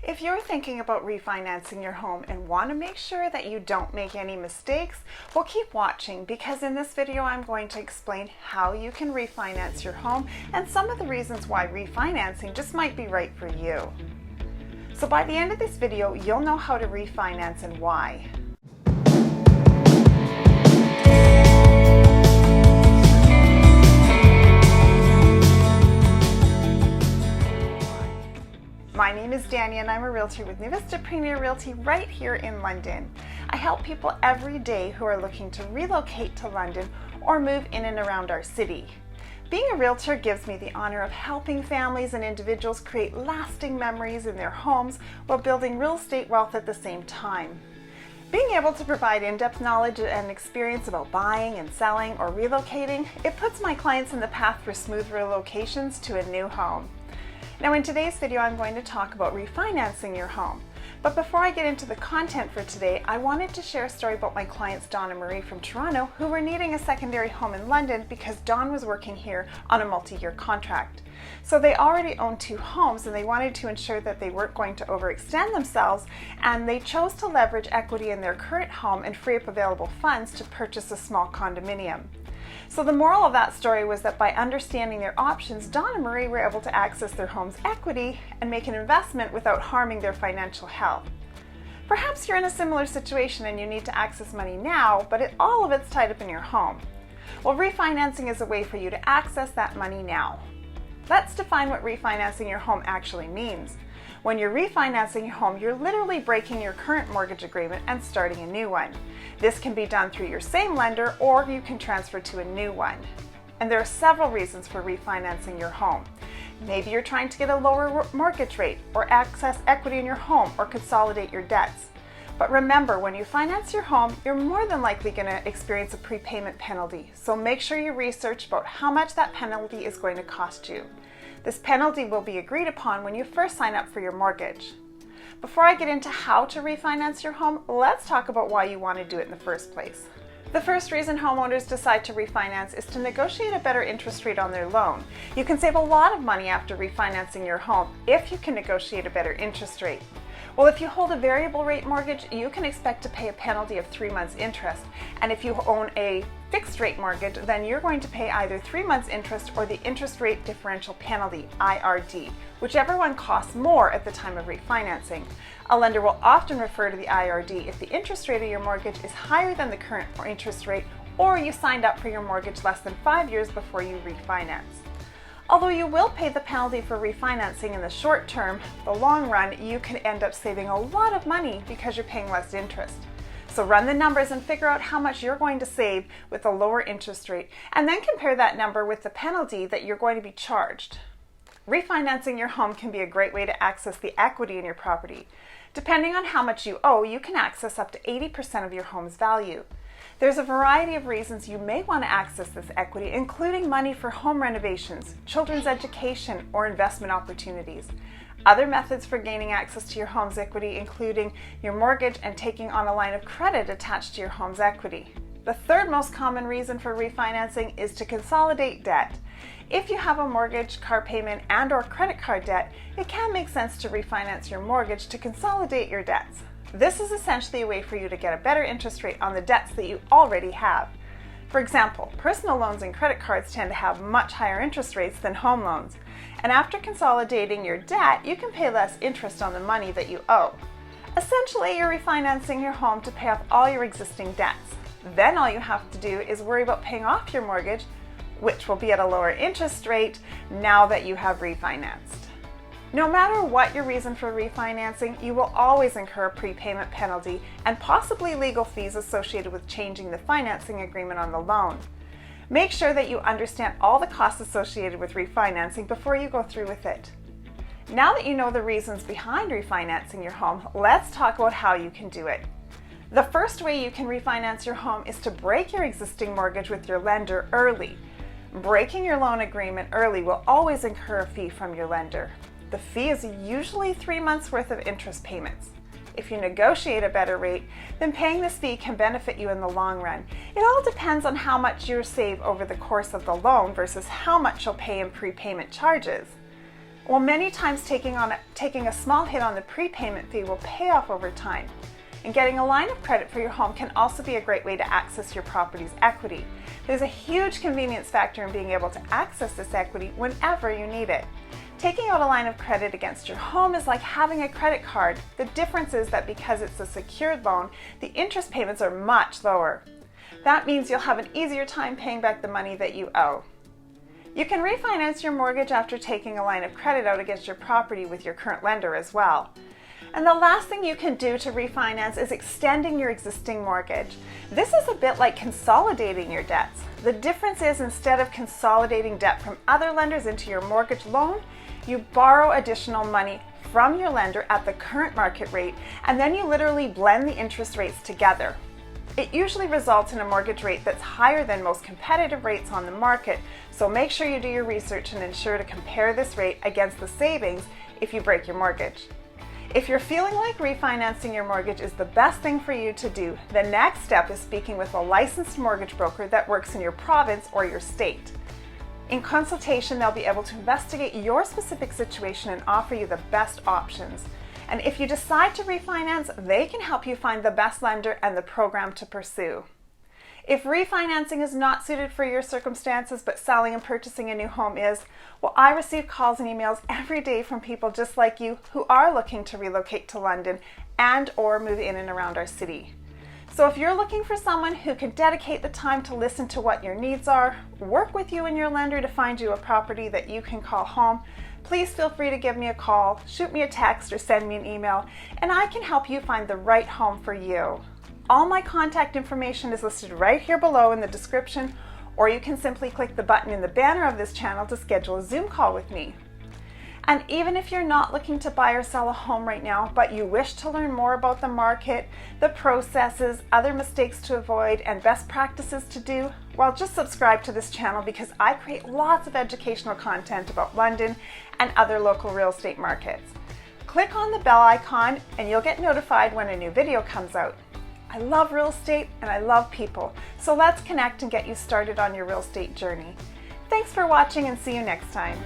If you're thinking about refinancing your home and want to make sure that you don't make any mistakes, well, keep watching, because in this video I'm going to explain how you can refinance your home and some of the reasons why refinancing just might be right for you. So by the end of this video, you'll know how to refinance and why. My name is Dania and I'm a realtor with New Vista Premier Realty right here in London. I help people every day who are looking to relocate to London or move in and around our city. Being a realtor gives me the honor of helping families and individuals create lasting memories in their homes while building real estate wealth at the same time. Being able to provide in-depth knowledge and experience about buying and selling or relocating, it puts my clients in the path for smooth relocations to a new home. Now in today's video, I'm going to talk about refinancing your home. But before I get into the content for today, I wanted to share a story about my clients Dawn and Marie from Toronto who were needing a secondary home in London because Dawn was working here on a multi-year contract. So they already owned two homes and they wanted to ensure that they weren't going to overextend themselves, and they chose to leverage equity in their current home and free up available funds to purchase a small condominium. So the moral of that story was that by understanding their options, Dawn and Marie were able to access their home's equity and make an investment without harming their financial health. Perhaps you're in a similar situation and you need to access money now, but all of it's tied up in your home. Well, refinancing is a way for you to access that money now. Let's define what refinancing your home actually means. When you're refinancing your home, you're literally breaking your current mortgage agreement and starting a new one. This can be done through your same lender, or you can transfer to a new one. And there are several reasons for refinancing your home. Maybe you're trying to get a lower mortgage rate, or access equity in your home, or consolidate your debts. But remember, when you finance your home, you're more than likely going to experience a prepayment penalty. So make sure you research about how much that penalty is going to cost you. This penalty will be agreed upon when you first sign up for your mortgage. Before I get into how to refinance your home, let's talk about why you want to do it in the first place. The first reason homeowners decide to refinance is to negotiate a better interest rate on their loan. You can save a lot of money after refinancing your home if you can negotiate a better interest rate. Well, if you hold a variable rate mortgage, you can expect to pay a penalty of 3 months interest. And if you own a fixed rate mortgage, then you're going to pay either 3 months interest or the interest rate differential penalty, IRD, whichever one costs more at the time of refinancing. A lender will often refer to the IRD if the interest rate of your mortgage is higher than the current interest rate, or you signed up for your mortgage less than 5 years before you refinance. Although you will pay the penalty for refinancing in the short term, the long run, you can end up saving a lot of money because you're paying less interest. So run the numbers and figure out how much you're going to save with a lower interest rate, and then compare that number with the penalty that you're going to be charged. Refinancing your home can be a great way to access the equity in your property. Depending on how much you owe, you can access up to 80% of your home's value. There's a variety of reasons you may want to access this equity, including money for home renovations, children's education, or investment opportunities. Other methods for gaining access to your home's equity including your mortgage and taking on a line of credit attached to your home's equity. The third most common reason for refinancing is to consolidate debt. If you have a mortgage, car payment, and/or credit card debt, it can make sense to refinance your mortgage to consolidate your debts. This is essentially a way for you to get a better interest rate on the debts that you already have. For example, personal loans and credit cards tend to have much higher interest rates than home loans. And after consolidating your debt, you can pay less interest on the money that you owe. Essentially, you're refinancing your home to pay off all your existing debts. Then all you have to do is worry about paying off your mortgage, which will be at a lower interest rate now that you have refinanced. No matter what your reason for refinancing, you will always incur a prepayment penalty and possibly legal fees associated with changing the financing agreement on the loan. Make sure that you understand all the costs associated with refinancing before you go through with it. Now that you know the reasons behind refinancing your home, let's talk about how you can do it. The first way you can refinance your home is to break your existing mortgage with your lender early. Breaking your loan agreement early will always incur a fee from your lender. The fee is usually 3 months worth of interest payments. If you negotiate a better rate, then paying this fee can benefit you in the long run. It all depends on how much you save over the course of the loan versus how much you'll pay in prepayment charges. Well, many times taking a small hit on the prepayment fee will pay off over time. And getting a line of credit for your home can also be a great way to access your property's equity. There's a huge convenience factor in being able to access this equity whenever you need it. Taking out a line of credit against your home is like having a credit card. The difference is that because it's a secured loan, the interest payments are much lower. That means you'll have an easier time paying back the money that you owe. You can refinance your mortgage after taking a line of credit out against your property with your current lender as well. And the last thing you can do to refinance is extending your existing mortgage. This is a bit like consolidating your debts. The difference is instead of consolidating debt from other lenders into your mortgage loan, you borrow additional money from your lender at the current market rate, and then you literally blend the interest rates together. It usually results in a mortgage rate that's higher than most competitive rates on the market, so make sure you do your research and ensure to compare this rate against the savings if you break your mortgage. If you're feeling like refinancing your mortgage is the best thing for you to do, the next step is speaking with a licensed mortgage broker that works in your province or your state. In consultation, they'll be able to investigate your specific situation and offer you the best options. And if you decide to refinance, they can help you find the best lender and the program to pursue. If refinancing is not suited for your circumstances, but selling and purchasing a new home is, well, I receive calls and emails every day from people just like you who are looking to relocate to London and or move in and around our city. So if you're looking for someone who can dedicate the time to listen to what your needs are, work with you and your lender to find you a property that you can call home, please feel free to give me a call, shoot me a text, or send me an email, and I can help you find the right home for you. All my contact information is listed right here below in the description, or you can simply click the button in the banner of this channel to schedule a Zoom call with me. And even if you're not looking to buy or sell a home right now, but you wish to learn more about the market, the processes, other mistakes to avoid, and best practices to do, well, just subscribe to this channel because I create lots of educational content about London and other local real estate markets. Click on the bell icon and you'll get notified when a new video comes out. I love real estate and I love people, so let's connect and get you started on your real estate journey. Thanks for watching and see you next time.